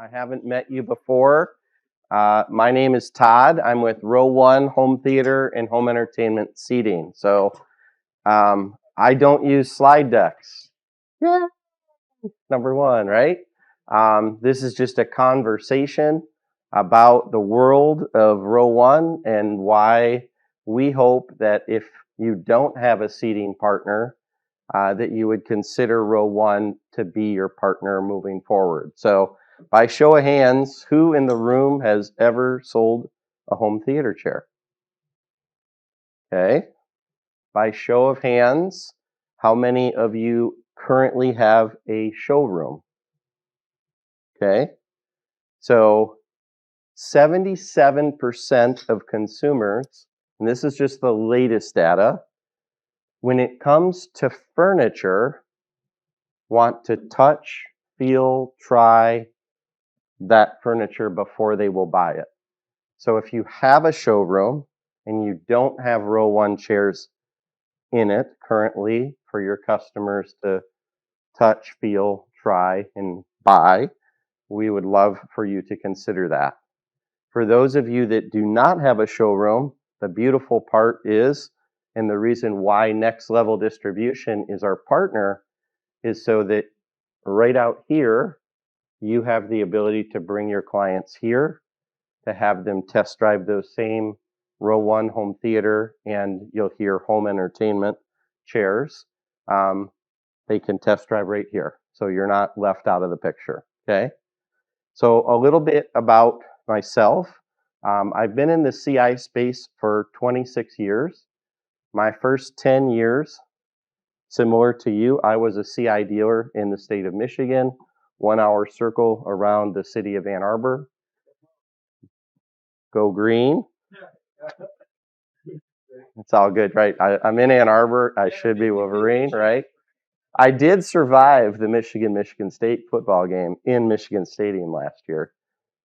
I haven't met you before. My name is Todd. I'm with RowOne Home Theater and Home Entertainment Seating. So I don't use slide decks. Yeah. Number one, right? This is just a conversation about the world of RowOne and why we hope that if you don't have a seating partner, that you would consider RowOne to be your partner moving forward. So by show of hands, who in the room has ever sold a home theater chair? Okay. By show of hands, how many of you currently have a showroom? Okay. So 77% of consumers, and this is just the latest data, when it comes to furniture, want to touch, feel, try that furniture before they will buy it. So if you have a showroom and you don't have RowOne chairs in it currently for your customers to touch, feel, try, and buy, we would love for you to consider that. For those of you that do not have a showroom, the beautiful part is, and the reason why Next Level Distribution is our partner, is so that right out here, you have the ability to bring your clients here, to have them test drive those same RowOne home theater, and you'll hear home entertainment chairs. They can test drive right here, so you're not left out of the picture, okay? So a little bit about myself. I've been in the CI space for 26 years. My first 10 years, similar to you, I was a CI dealer in the state of Michigan, 1 hour circle around the city of Ann Arbor. Go green. It's all good, right? I'm in Ann Arbor. I should be Wolverine, right? I did survive the Michigan State football game in Michigan Stadium last year.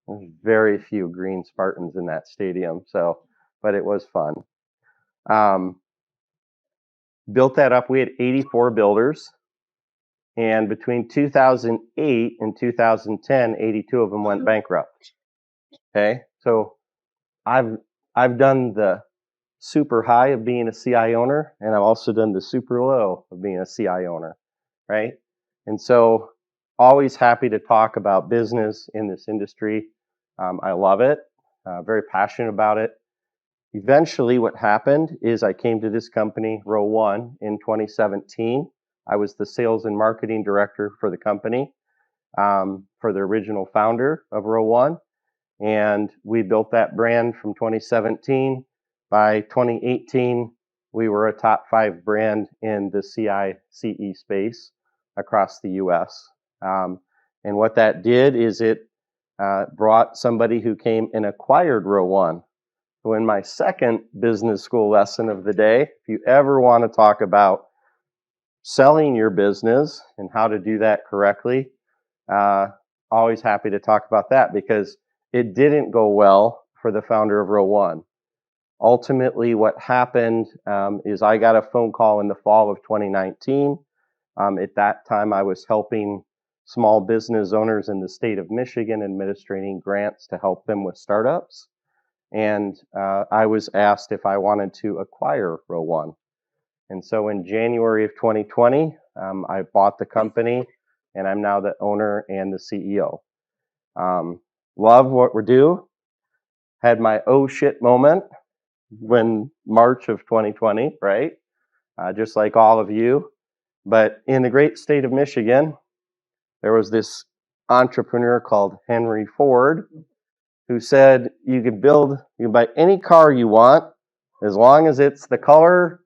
There's very few green Spartans in that stadium, but it was fun. Built that up. We had 84 builders, and between 2008 and 2010, 82 of them went bankrupt. Okay, so I've done the super high of being a CI owner, and I've also done the super low of being a CI owner, right? And so always happy to talk about business in this industry. I love it, very passionate about it. Eventually what happened is I came to this company, RowOne, in 2017. I was the sales and marketing director for the company, for the original founder of RowOne. And we built that brand from 2017. By 2018, we were a top 5 brand in the CI/CE space across the US. And what that did is it brought somebody who came and acquired RowOne. So in my second business school lesson of the day, if you ever want to talk about selling your business and how to do that correctly, always happy to talk about that because it didn't go well for the founder of RowOne. Ultimately, what happened is I got a phone call in the fall of 2019. At that time, I was helping small business owners in the state of Michigan administering grants to help them with startups. And I was asked if I wanted to acquire RowOne. And so in January of 2020, I bought the company, and I'm now the owner and the CEO. Love what we do. Had my oh shit moment when March of 2020, right? Just like all of you. But in the great state of Michigan, there was this entrepreneur called Henry Ford who said you can buy any car you want as long as it's the color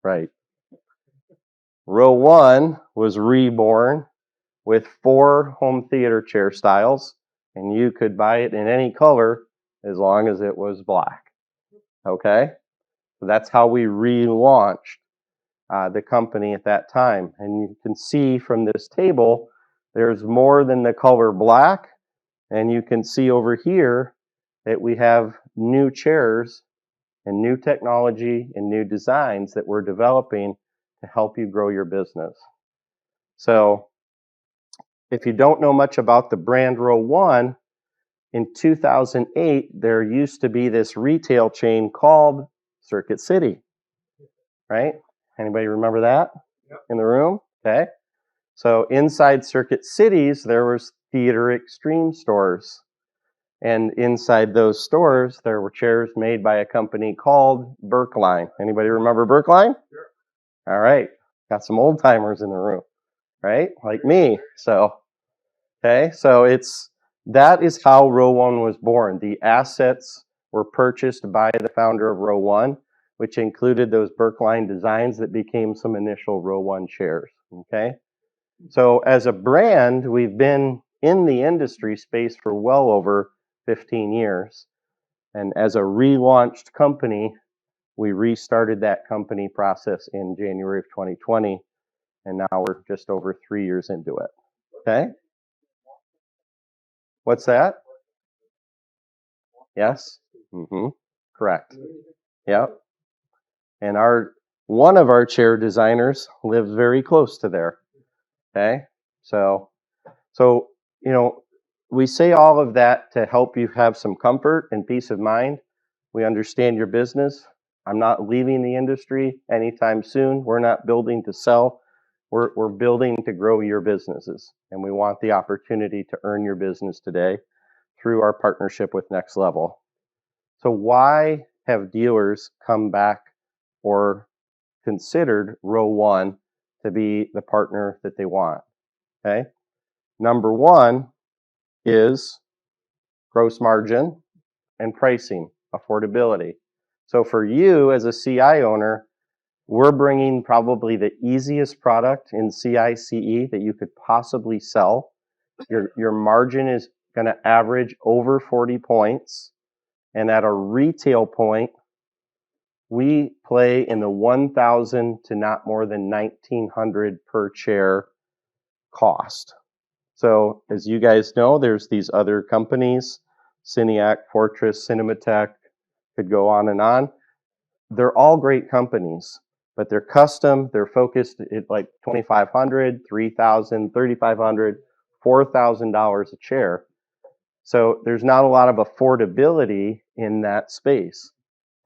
right. RowOne was reborn with 4 home theater chair styles, and you could buy it in any color as long as it was black. Okay? So that's how we relaunched the company at that time. And you can see from this table, there's more than the color black. And you can see over here that we have new chairs and new technology and new designs that we're developing to help you grow your business. So if you don't know much about the brand RowOne, in 2008, there used to be this retail chain called Circuit City, right? Anybody remember that in the room? Okay. So inside Circuit Cities, there was Theater Extreme stores. And inside those stores, there were chairs made by a company called Berkline. Anybody remember Berkline? Sure. All right. Got some old timers in the room, right? Like me. So, okay. So that is how RowOne was born. The assets were purchased by the founder of RowOne, which included those Berkline designs that became some initial RowOne chairs. Okay. So as a brand, we've been in the industry space for well over 15 years. And as a relaunched company, we restarted that company process in January of 2020. And now we're just over 3 years into it. Okay? What's that? Yes? Mm-hmm. Correct. Yep. And one of our chair designers lives very close to there. Okay? So, we say all of that to help you have some comfort and peace of mind. We understand your business. I'm not leaving the industry anytime soon. We're not building to sell. We're building to grow your businesses. And we want the opportunity to earn your business today through our partnership with Next Level. So why have dealers come back or considered RowOne to be the partner that they want? Okay. Number one is gross margin and pricing, affordability. So for you as a CI owner, we're bringing probably the easiest product in CI/CE that you could possibly sell. Your margin is going to average over 40 points. And at a retail point, we play in the 1,000 to not more than 1,900 per chair cost. So as you guys know, there's these other companies, Cineac, Fortress, Cinematech, could go on and on. They're all great companies, but they're custom, they're focused at like $2,500, $3,000, $3,500, $4,000 a chair. So there's not a lot of affordability in that space.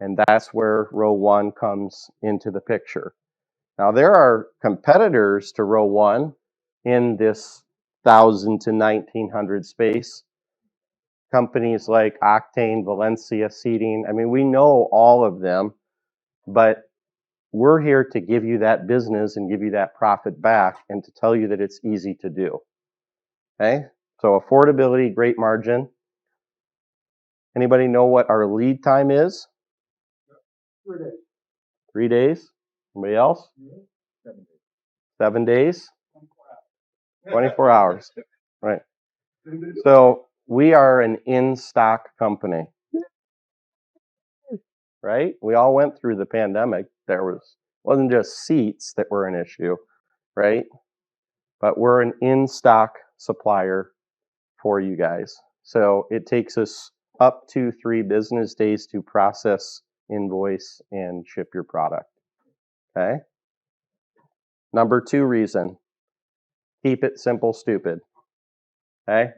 And that's where RowOne comes into the picture. Now there are competitors to RowOne in this 1,000 to 1,900 space. Companies like Octane, Valencia Seating. I mean, we know all of them, but we're here to give you that business and give you that profit back and to tell you that it's easy to do. Okay? So affordability, great margin. Anybody know what our lead time is? 3 days. 3 days? Anybody else? 7 days? 24 hours. Right. So we are an in-stock company. Right? We all went through the pandemic. Wasn't just seats that were an issue, right? But we're an in-stock supplier for you guys. So it takes us up to 3 business days to process, invoice, and ship your product. Okay? Number 2 reason, keep it simple, stupid. Okay?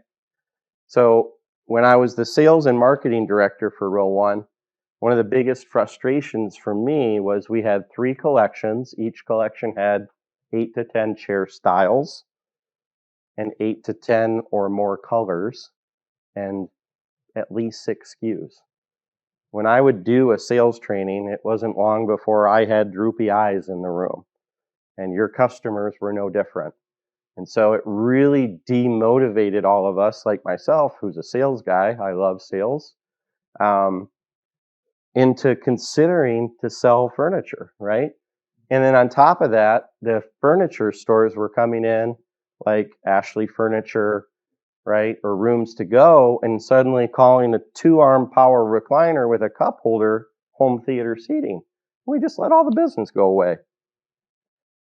So when I was the sales and marketing director for RowOne, one of the biggest frustrations for me was we had 3 collections. Each collection had 8 to 10 chair styles and 8 to 10 or more colors and at least 6 SKUs. When I would do a sales training, it wasn't long before I had droopy eyes in the room, and your customers were no different. And so it really demotivated all of us, like myself, who's a sales guy, I love sales, into considering to sell furniture, right? And then on top of that, the furniture stores were coming in, like Ashley Furniture, right, or Rooms to Go, and suddenly calling a 2-arm power recliner with a cup holder home theater seating. We just let all the business go away.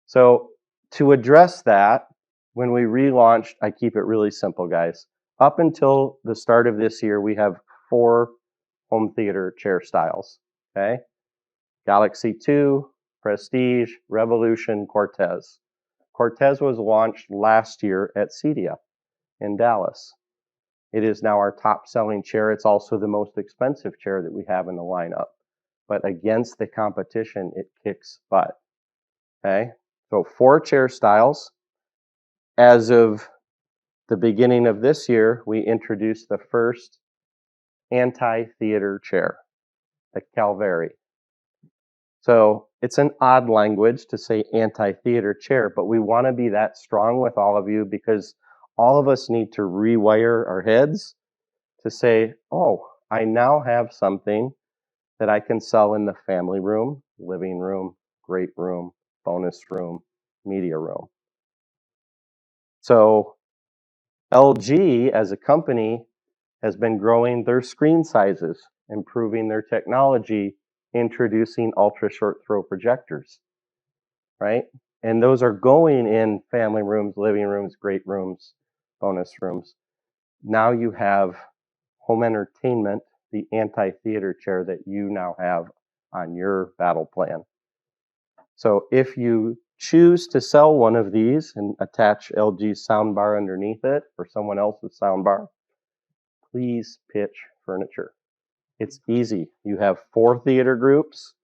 So to address that, when we relaunched, I keep it really simple, guys. Up until the start of this year, we have 4 home theater chair styles, okay? Galaxy 2, Prestige, Revolution, Cortez. Cortez was launched last year at CEDIA. in Dallas. It is now our top selling chair. It's also the most expensive chair that we have in the lineup. But against the competition, it kicks butt. Okay? So 4 chair styles. As of the beginning of this year, we introduced the first anti-theater chair, the Calveri. So it's an odd language to say anti-theater chair, but we want to be that strong with all of you because all of us need to rewire our heads to say, oh, I now have something that I can sell in the family room, living room, great room, bonus room, media room. So LG as a company has been growing their screen sizes, improving their technology, introducing ultra short throw projectors, right? And those are going in family rooms, living rooms, great rooms, bonus rooms. Now you have home entertainment, the anti-theater chair that you now have on your battle plan. So if you choose to sell one of these and attach LG's soundbar underneath it or someone else's soundbar, please pitch furniture. It's easy. You have 4 theater groups,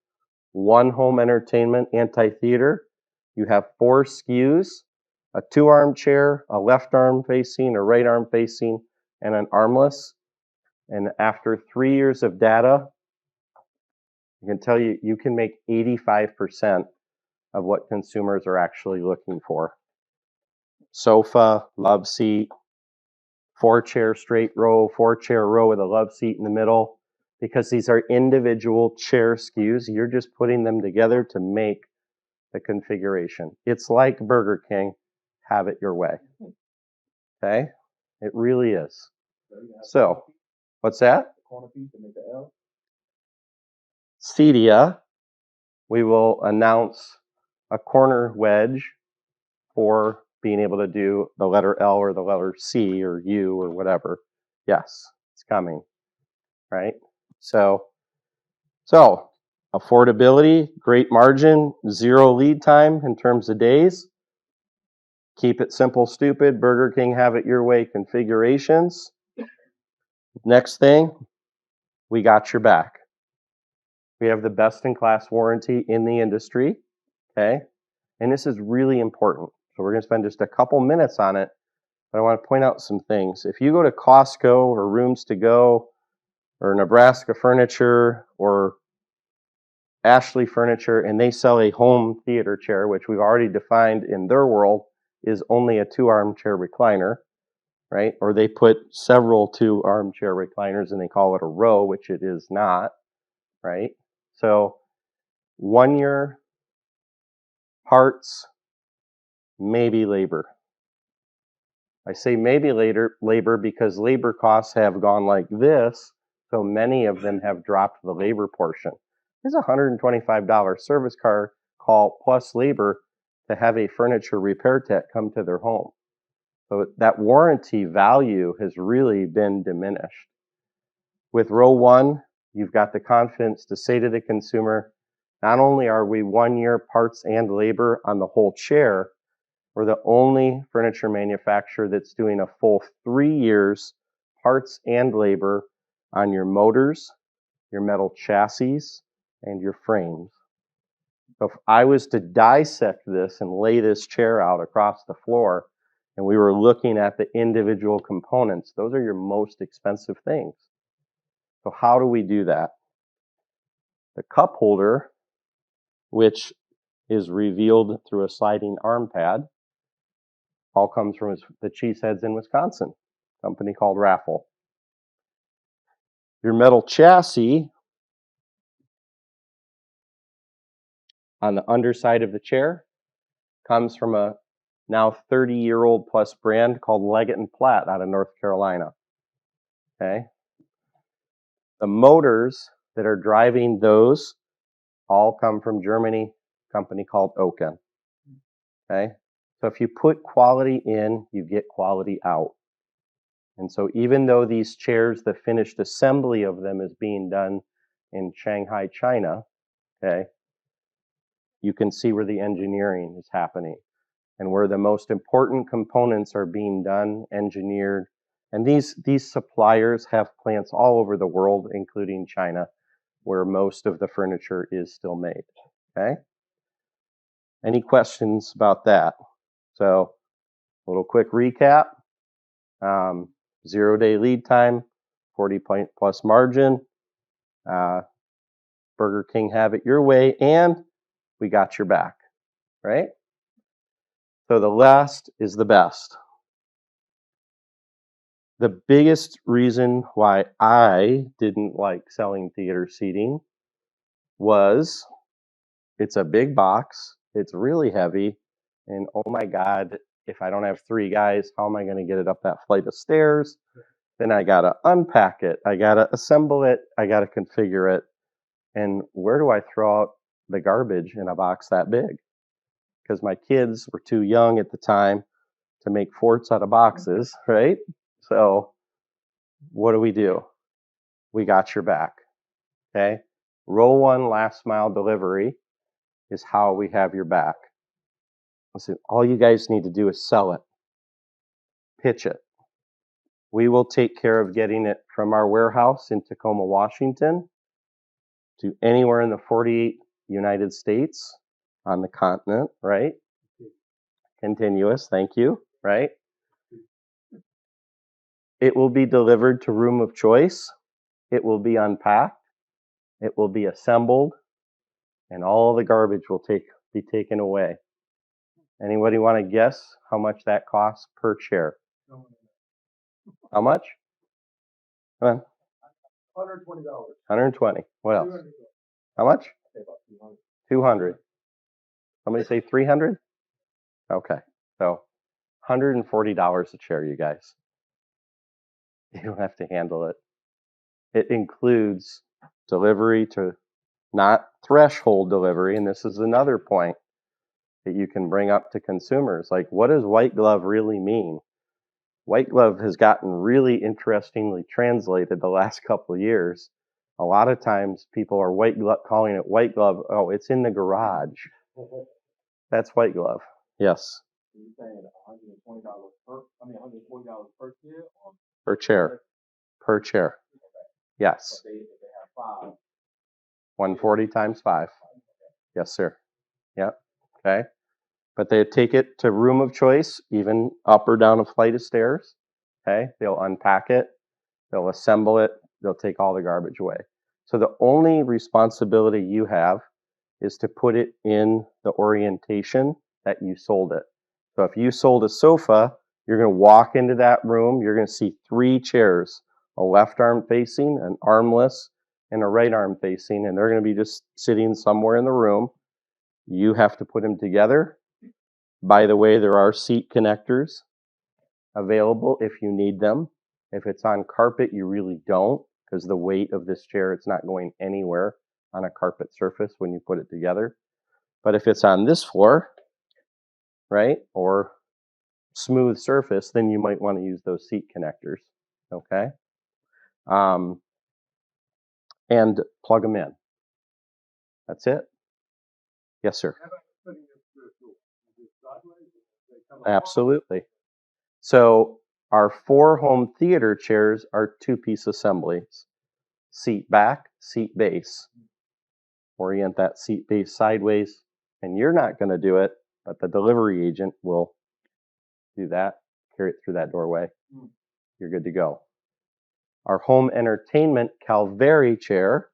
1 home entertainment anti-theater. You have 4 SKUs, a 2-arm chair, a left arm facing, a right arm facing, and an armless. And after 3 years of data, I can tell you, you can make 85% of what consumers are actually looking for. Sofa, love seat, 4-chair straight row, 4-chair row with a love seat in the middle. Because these are individual chair SKUs, you're just putting them together to make the configuration. It's like Burger King, have it your way. Okay? It really is. So, what's that? Cedia, we will announce a corner wedge for being able to do the letter L or the letter C or U or whatever. Yes, it's coming, right? So affordability, great margin, 0 lead time in terms of days. Keep it simple, stupid. Burger King, have it your way configurations. Next thing, we got your back. We have the best in class warranty in the industry. Okay. And this is really important. So we're going to spend just a couple minutes on it, but I want to point out some things. If you go to Costco or Rooms to Go or Nebraska Furniture or Ashley Furniture and they sell a home theater chair, which we've already defined in their world is only a 2-armchair recliner, right? Or they put several 2-armchair recliners and they call it a row, which it is not, right? So 1 year, parts, maybe labor. I say maybe labor because labor costs have gone like this, so many of them have dropped the labor portion. It's a $125 service car call plus labor to have a furniture repair tech come to their home. So that warranty value has really been diminished. With RowOne, you've got the confidence to say to the consumer, not only are we 1 year parts and labor on the whole chair, we're the only furniture manufacturer that's doing a full 3 years parts and labor on your motors, your metal chassis, and your frames. So if I was to dissect this and lay this chair out across the floor, and we were looking at the individual components, those are your most expensive things. So how do we do that? The cup holder, which is revealed through a sliding arm pad, all comes from the Cheeseheads in Wisconsin, a company called Raffle. Your metal chassis on the underside of the chair comes from a now 30-year-old plus brand called Leggett & Platt out of North Carolina. Okay? The motors that are driving those all come from Germany, a company called Oken. Okay? So if you put quality in, you get quality out. And so even though these chairs, the finished assembly of them is being done in Shanghai, China, okay, you can see where the engineering is happening. and where the most important components are being done, engineered. And these suppliers have plants all over the world, including China, where most of the furniture is still made. Okay? Any questions about that? So, a little quick recap. 0-day lead time, 40-point plus margin. Burger King, have it your way, and we got your back, right? So the last is the best. The biggest reason why I didn't like selling theater seating was it's a big box, it's really heavy, and oh my God, if I don't have 3 guys, how am I going to get it up that flight of stairs? Then I got to unpack it, I got to assemble it, I got to configure it. And where do I throw out the garbage in a box that big? Because my kids were too young at the time to make forts out of boxes, right? So what do? We got your back, okay? RowOne last mile delivery is how we have your back. Listen, all you guys need to do is sell it, pitch it. We will take care of getting it from our warehouse in Tacoma, Washington, to anywhere in the 48 United States on the continent, right? Continuous, thank you, right? It will be delivered to room of choice. It will be unpacked. It will be assembled, and all the garbage will be taken away. Anybody want to guess how much that costs per chair? How much? Come on. $120. 120. What else? How much? 200. Somebody say 300? Okay. So $140 a chair, you guys. You don't have to handle it. It includes delivery to not threshold delivery, and this is another point that you can bring up to consumers. Like, what does white glove really mean? White glove has gotten really interestingly translated the last couple of years. A lot of times people are calling it white glove. Oh, it's in the garage. That's white glove. Yes. You're saying $120 $140 per chair? Per chair. Per chair. Yes. If they have 5. 140 times 5. Yes, sir. Yep. Okay. But they take it to room of choice, even up or down a flight of stairs. Okay. They'll unpack it. They'll assemble it. They'll take all the garbage away. So the only responsibility you have is to put it in the orientation that you sold it. So if you sold a sofa, you're going to walk into that room. You're going to see 3 chairs, a left arm facing, an armless, and a right arm facing, and they're going to be just sitting somewhere in the room. You have to put them together. By the way, there are seat connectors available if you need them. If it's on carpet, you really don't, because the weight of this chair, it's not going anywhere on a carpet surface when you put it together. But if it's on this floor, right, or smooth surface, then you might want to use those seat connectors, okay? And plug them in. That's it. Yes, sir. How about putting it through a door? Is it sideways? They come apart? Absolutely. So our 4 home theater chairs are 2-piece assemblies. Seat back, seat base. Orient that seat base sideways, and you're not going to do it, but the delivery agent will do that, carry it through that doorway. You're good to go. Our home entertainment Calveri chair,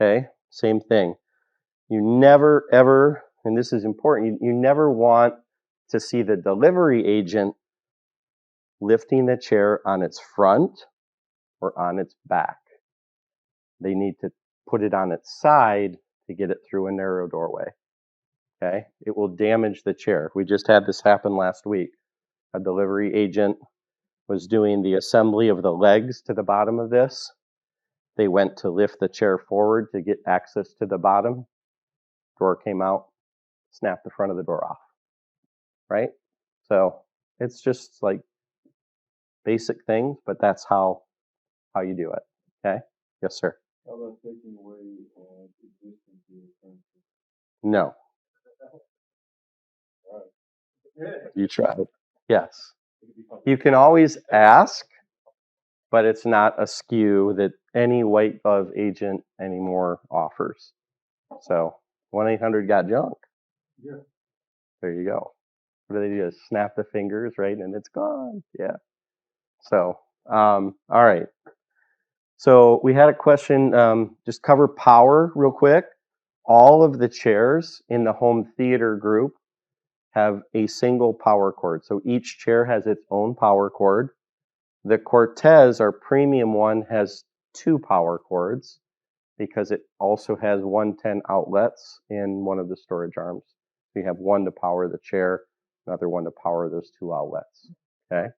okay, same thing. You never ever, and this is important, you never want to see the delivery agent lifting the chair on its front or on its back. They need to put it on its side to get it through a narrow doorway. Okay, it will damage the chair. We just had this happen last week. A delivery agent was doing the assembly of the legs to the bottom of this. They went to lift the chair forward to get access to the bottom. Door came out, snapped the front of the door off. Right? So it's just like basic things, but that's how you do it. Okay? Yes, sir. How about taking away existing furniture? No. You tried. Yes. You can always ask, but it's not a SKU that any white glove agent anymore offers. So 1-800-GOT-JUNK. Yeah. There you go. What do they do? Just snap the fingers, right? And it's gone. Yeah. So, all right. So we had a question, just cover power real quick. All of the chairs in the home theater group have a single power cord. So each chair has its own power cord. The Cortez, our premium one, has 2 power cords because it also has 110 outlets in one of the storage arms. So you have one to power the chair, another one to power those 2 outlets. Okay.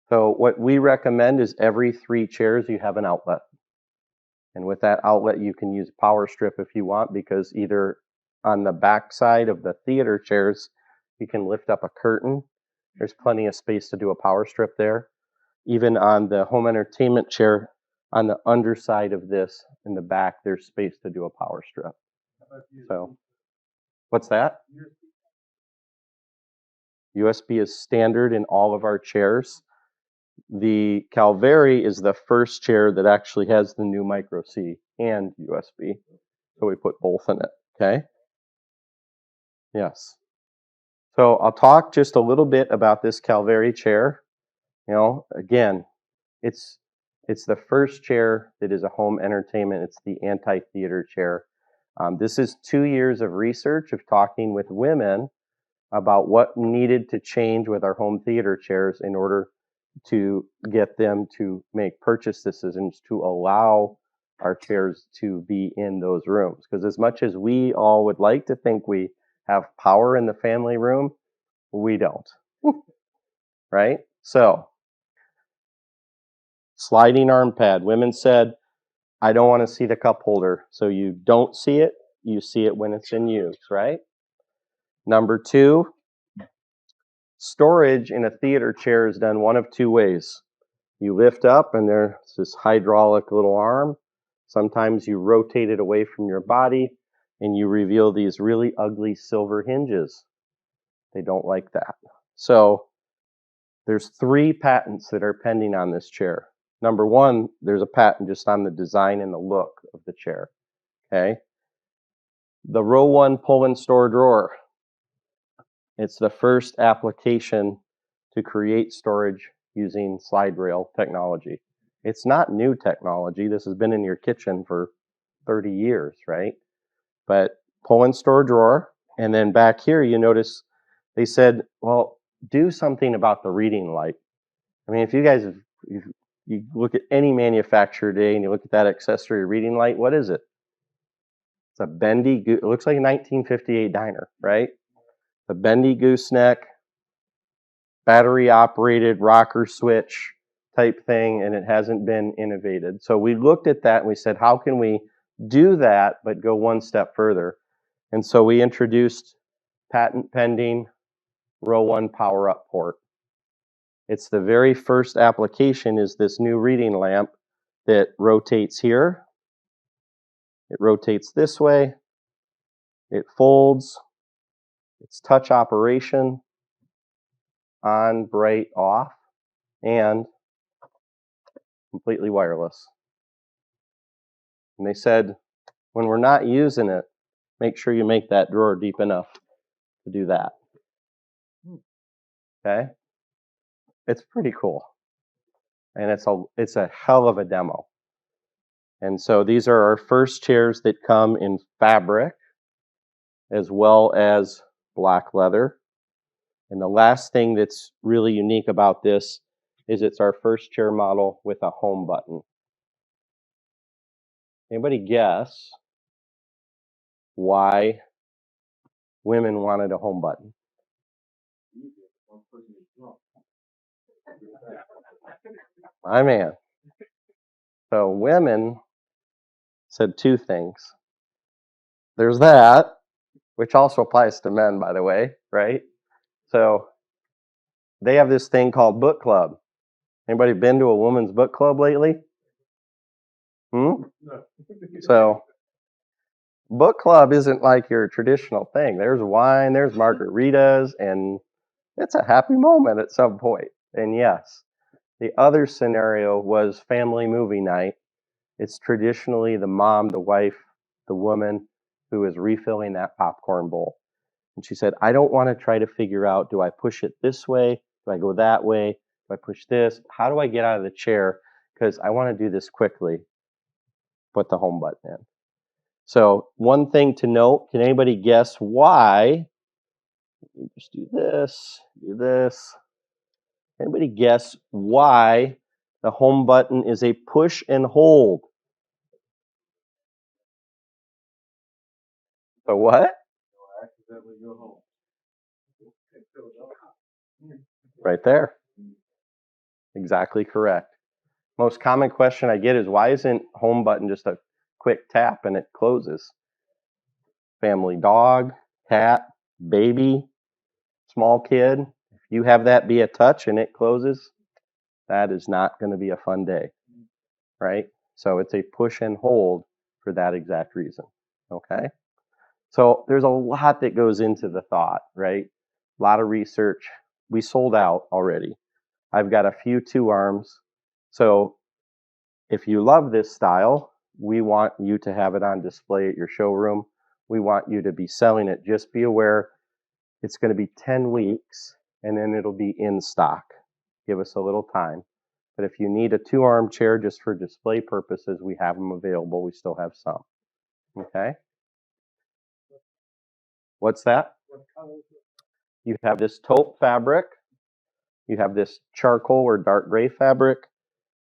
So what we recommend is every 3 chairs you have an outlet. And with that outlet, you can use power strip if you want, because either on the back side of the theater chairs, you can lift up a curtain. There's plenty of space to do a power strip there. Even on the home entertainment chair, on the underside of this, in the back, there's space to do a power strip. So, what's that? USB is standard in all of our chairs. The Calveri is the first chair that actually has the new micro C and USB. So we put both in it, okay? Yes. So I'll talk just a little bit about this Calveri chair. You know, again, it's the first chair that is a home entertainment. It's the anti-theater chair. This is 2 years of research of talking with women about what needed to change with our home theater chairs in order to get them to make purchase decisions to allow our chairs to be in those rooms. Because as much as we all would like to think we have power in the family room, we don't. Right? So, sliding arm pad. Women said, I don't want to see the cup holder. So you don't see it, you see it when it's in use, right? Number 2, storage in a theater chair is done one of 2 ways. You lift up and there's this hydraulic little arm. Sometimes you rotate it away from your body and you reveal these really ugly silver hinges. They don't like that. So there's 3 patents that are pending on this chair. Number 1, there's a patent just on the design and the look of the chair. Okay. The RowOne pull and store drawer. It's the first application to create storage using slide rail technology. It's not new technology. This has been in your kitchen for 30 years, right? But pull and store drawer. And then back here, you notice they said, well, do something about the reading light. I mean, if you guys, you look at any manufacturer today and you look at that accessory reading light, what is it? It's a bendy, it looks like a 1958 diner, right? A bendy gooseneck, battery operated rocker switch type thing, and it hasn't been innovated. So we looked at that and we said, how can we do that but go one step further? And so we introduced patent pending RowOne power up port. It's the very first application is this new reading lamp that rotates here. It rotates this way. It folds. It's touch operation, on, bright, off, and completely wireless. And they said, when we're not using it, make sure you make that drawer deep enough to do that. Okay? It's pretty cool. And it's a hell of a demo. And so these are our first chairs that come in fabric as well as black leather. And the last thing that's really unique about this is it's our first chair model with a home button. Anybody guess why women wanted a home button? My man. So women said 2 things. There's that, which also applies to men, by the way, right? So they have this thing called book club. Anybody been to a woman's book club lately? So Book club isn't like your traditional thing. There's wine, there's margaritas, and it's a happy moment at some point. And yes, the other scenario was family movie night. It's traditionally the mom, the wife, the woman who is refilling that popcorn bowl. And she said, I don't want to try to figure out, do I push it this way? Do I go that way? Do I push this? How do I get out of the chair? Because I want to do this quickly. Put the home button in. So one thing to note, can anybody guess why? Just do this, do this. Anybody guess why the home button is a push and hold? So what? Accidentally go home. Right there. Exactly correct. Most common question I get is, why isn't home button just a quick tap and it closes? Family dog, cat, baby, small kid. If you have that be a touch and it closes, that is not going to be a fun day, right? So it's a push and hold for that exact reason. Okay. So there's a lot that goes into the thought, right? A lot of research. We sold out already. I've got a few 2-arms. So if you love this style, we want you to have it on display at your showroom. We want you to be selling it. Just be aware it's going to be 10 weeks and then it'll be in stock. Give us a little time. But if you need a 2-arm chair just for display purposes, we have them available. We still have some. Okay? What's that? You have this taupe fabric. You have this charcoal or dark gray fabric,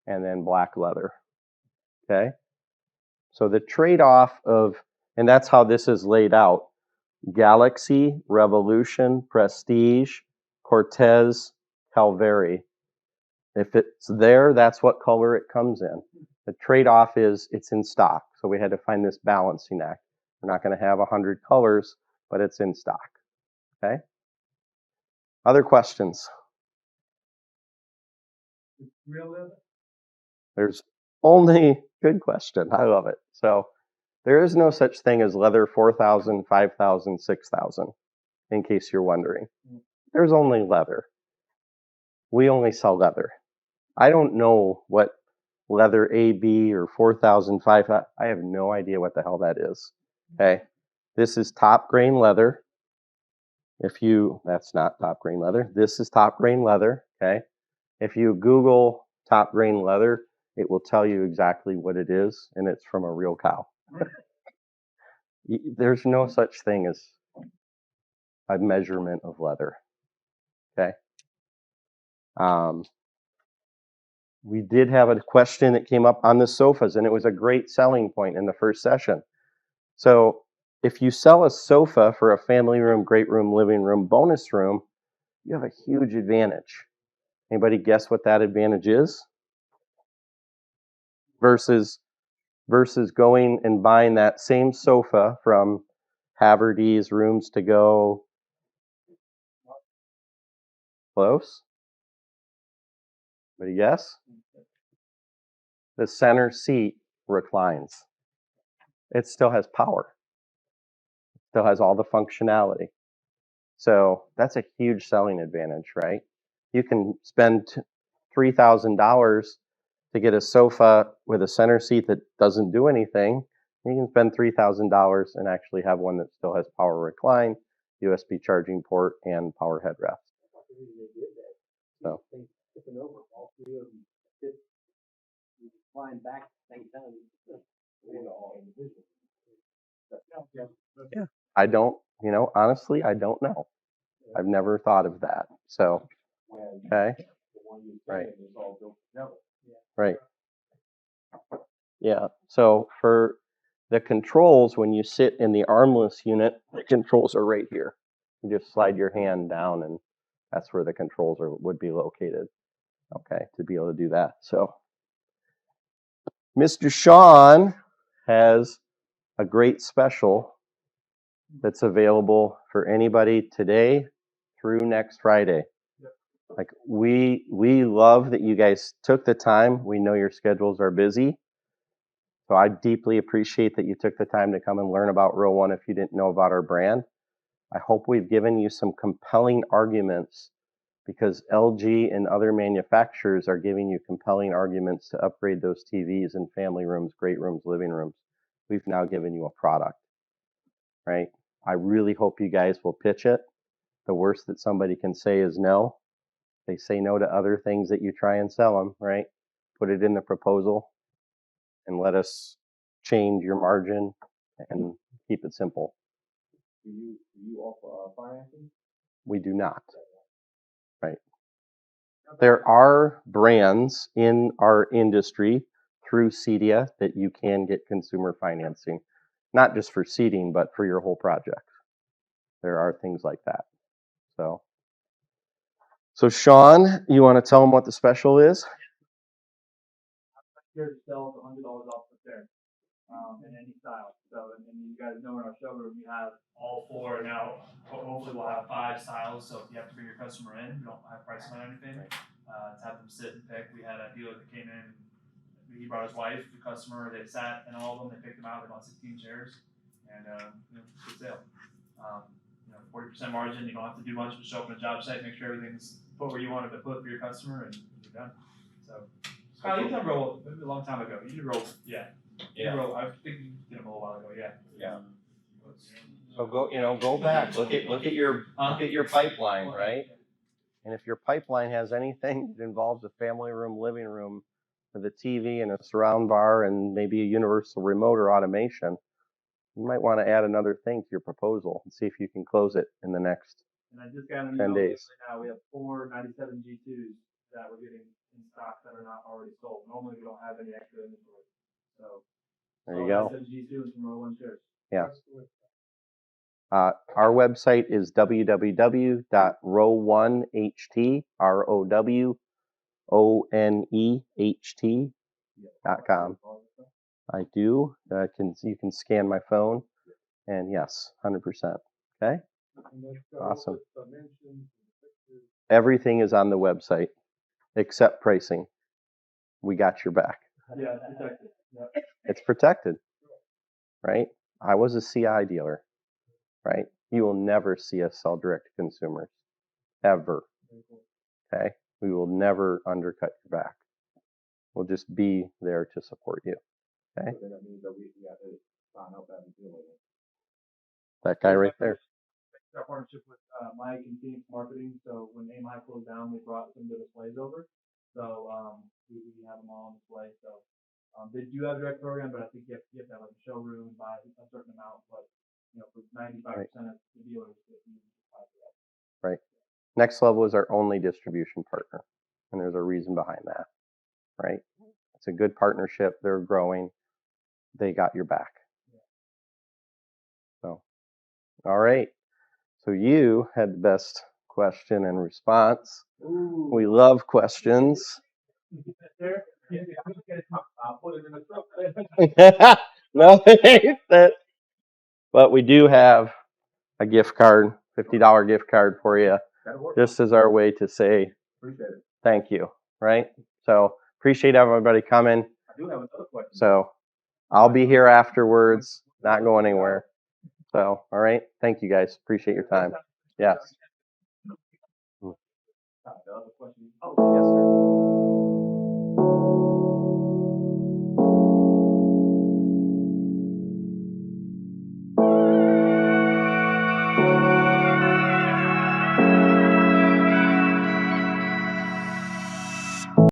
and then black leather. Okay? So the trade-off of, and that's how this is laid out: Galaxy, Revolution, Prestige, Cortez, Calveri. If it's there, that's what color it comes in. The trade-off is it's in stock. So we had to find this balancing act. We're not going to have 100 colors, but it's in stock. Okay? Other questions? Real leather? There's only, good question. I love it. So there is no such thing as leather 4,000, 5,000, 6,000, in case you're wondering. There's only leather. We only sell leather. I don't know what leather AB or 4,000, 5,000, I have no idea what the hell that is. Okay. This is top grain leather. That's not top grain leather. This is top grain leather. Okay. If you Google top grain leather, it will tell you exactly what it is, and it's from a real cow. There's no such thing as a measurement of leather. Okay. We did have a question that came up on the sofas, and it was a great selling point in the first session. So if you sell a sofa for a family room, great room, living room, bonus room, you have a huge advantage. Anybody guess what that advantage is? Versus going and buying that same sofa from Haverty's, Rooms to Go. Close? Anybody guess? The center seat reclines. It still has power. It still has all the functionality. So that's a huge selling advantage, right? You can spend $3,000 to get a sofa with a center seat that doesn't do anything. You can spend $3,000 and actually have one that still has power recline, USB charging port, and power headrest. So. Yeah. I don't, honestly, I don't know. I've never thought of that. So, okay. Right. Right. Yeah. So for the controls, when you sit in the armless unit, the controls are right here. You just slide your hand down and that's where the controls would be located. Okay, to be able to do that. So Mr. Sean has a great special that's available for anybody today through next Friday. Like we love that you guys took the time. We know your schedules are busy. So I deeply appreciate that you took the time to come and learn about RowOne if you didn't know about our brand. I hope we've given you some compelling arguments because LG and other manufacturers are giving you compelling arguments to upgrade those TVs in family rooms, great rooms, living rooms. We've now given you a product, right? I really hope you guys will pitch it. The worst that somebody can say is no. They say no to other things that you try and sell them, right? Put it in the proposal and let us change your margin and keep it simple. Do you offer financing? We do not, right? There are brands in our industry through CEDIA that you can get consumer financing, not just for seating, but for your whole project. There are things like that. So Sean, you want to tell them what the special is? Here to sell $100 off the fair, in any style. So, and you guys know in our showroom, we have all four now. Hopefully we'll have 5 styles. So if you have to bring your customer in, we don't have pricing on anything. To have them sit and pick. We had a dealer that came in. He brought his wife, the customer. They sat in all of them. They picked them out. They bought 16 chairs, and good sale. 40% margin. You don't have to do much. Just show up on a job site, make sure everything's put where you wanted to put for your customer, and you're done. So, Kyle, you've done roll maybe a long time ago. You did roll, yeah. Yeah. Roll, I think you did them a little while ago. Yeah. Yeah. So go back. Look at your pipeline, right? And if your pipeline has anything that involves a family room, living room, with a TV and a surround bar and maybe a universal remote or automation, you might want to add another thing to your proposal and see if you can close it in the next And I just got 10 days. Right now we have 4 97 G2s that we're getting in stock that are not already sold. Normally we don't have any extra inventory. So there you go. 97 G2 and some RowOne chairs. Yeah. Our website is www.rowoneht, RowOneht.com. I do. You can scan my phone, and yes, 100%. Okay. Awesome. Everything is on the website except pricing. We got your back. Yeah, it's protected. Yep. It's protected, right? I was a CI dealer, right? You will never see us sell direct to consumers, ever. Okay? We will never undercut your back. We'll just be there to support you. Okay? So that means that we have to sign up that deal. That guy right there. Our partnership with Mike and Phoenix Marketing. So when AMI closed down, they brought some of the displays over. So we have them all on display. So they do have a direct program, but I think you have to have like a showroom, buy a certain amount. But for 95% of the dealers, right. Next Level is our only distribution partner, and there's a reason behind that. Right. It's a good partnership. They're growing. They got your back. So, all right. So you had the best question and response. Ooh. We love questions. No, but we do have a gift card, $50 gift card for you, just as our way to say thank you, right? So appreciate everybody coming. I do have another question. So I'll be here afterwards, not going anywhere. So, all right. Thank you guys. Appreciate your time. Yes. The other question. Yes, sir.